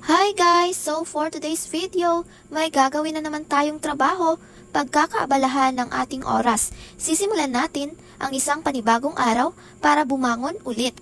Hi guys! So for today's video, may gagawin na naman tayong trabaho, pagkakaabalahan ng ating oras. Sisimulan natin ang isang panibagong araw para bumangon ulit.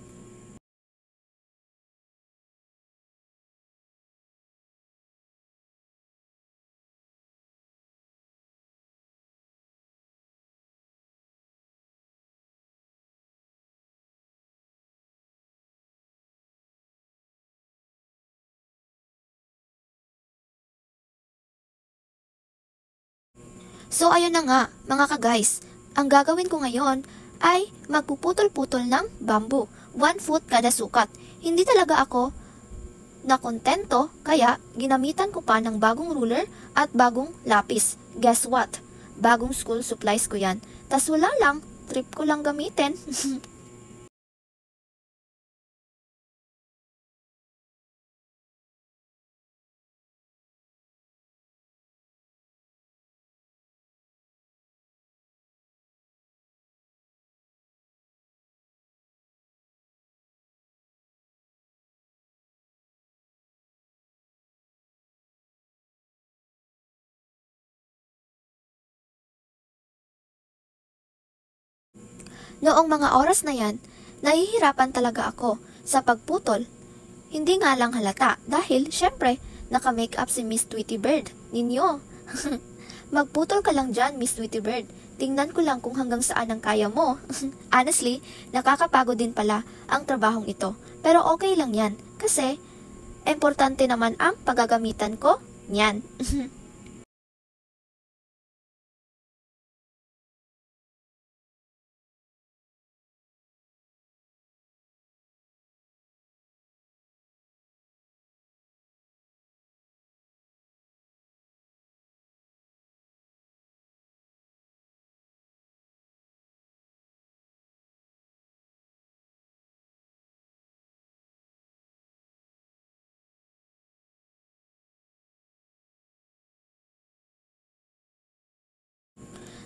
So ayun na nga mga ka-guys, ang gagawin ko ngayon ay magpuputol-putol ng bamboo, 1 foot kada sukat. Hindi talaga ako nakontento kaya ginamitan ko pa ng bagong ruler at bagong lapis. Guess what? Bagong school supplies ko yan. Tas wala lang, trip ko lang gamitin. Noong mga oras na yan, nahihirapan talaga ako sa pagputol. Hindi nga lang halata dahil syempre naka-make up si Miss Tweety Bird ninyo. Magputol ka lang dyan, Miss Tweety Bird. Tingnan ko lang kung hanggang saan ang kaya mo. Honestly, nakakapagod din pala ang trabahong ito. Pero okay lang yan kasi importante naman ang paggagamitan ko niyan.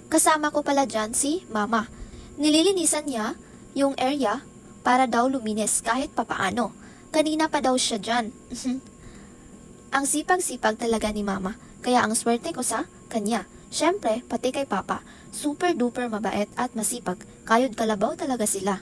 Kasama ko pala dyan si Mama. Nililinisan niya yung area para daw luminis kahit papaano. Kanina pa daw siya dyan. Ang sipag-sipag talaga ni Mama, kaya ang swerte ko sa kanya. Syempre, pati kay Papa, super duper mabait at masipag. Kayod kalabaw talaga sila.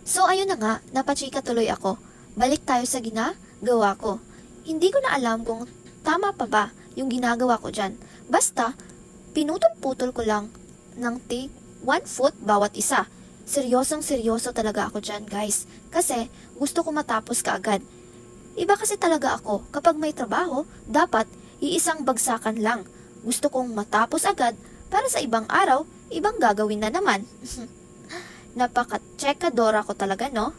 So ayun na nga, napachika tuloy ako. Balik tayo sa ginagawa ko. Hindi ko na alam kung tama pa ba yung ginagawa ko dyan. Basta, pinutol-putol ko lang ng 1 foot bawat isa. Seryosong seryoso talaga ako dyan, guys. Kasi gusto ko matapos kaagad. Iba kasi talaga ako. Kapag may trabaho, dapat iisang bagsakan lang. Gusto kong matapos agad para sa ibang araw, ibang gagawin na naman. Napaka-tsekadora ko talaga, no?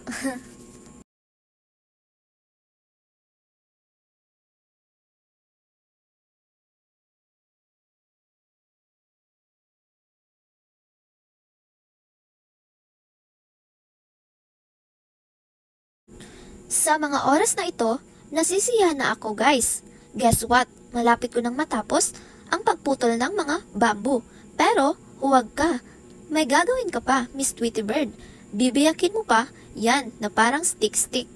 Sa mga oras na ito, nasisiyahan na ako, guys. Guess what? Malapit ko nang matapos ang pagputol ng mga bamboo. Pero, huwag ka. May gagawin ka pa, Miss Tweety Bird. Bibiyakin mo pa, yan, na parang stick-stick.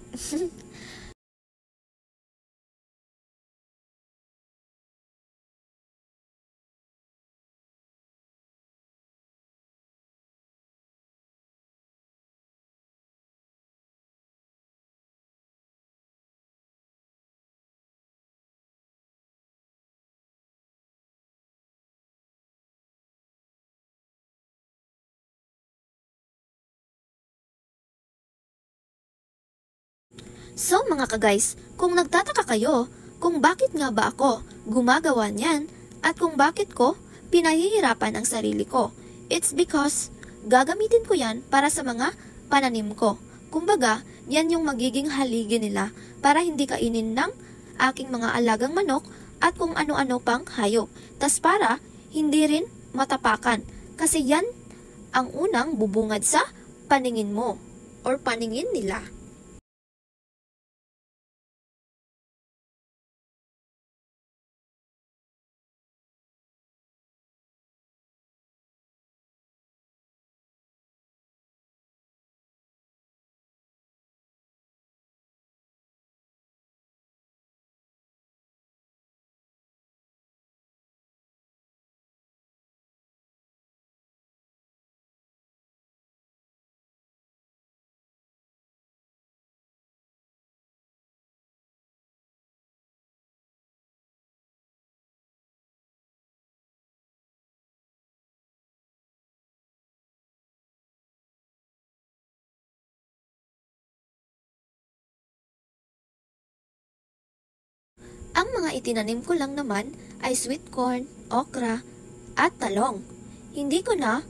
So mga ka-guys, kung nagtataka kayo kung bakit nga ba ako gumagawa niyan at kung bakit ko pinahihirapan ang sarili ko, it's because gagamitin ko yan para sa mga pananim ko. Kumbaga, yan yung magiging haligi nila para hindi kainin ng aking mga alagang manok at kung ano-ano pang hayop. Tas para hindi rin matapakan kasi yan ang unang bubungad sa paningin mo or paningin nila. Ang mga itinanim ko lang naman ay sweet corn, okra, at talong. Hindi ko na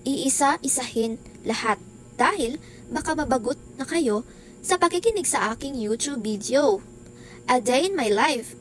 iisa-isahin lahat dahil baka mabagot na kayo sa pakikinig sa aking YouTube video. A day in my life.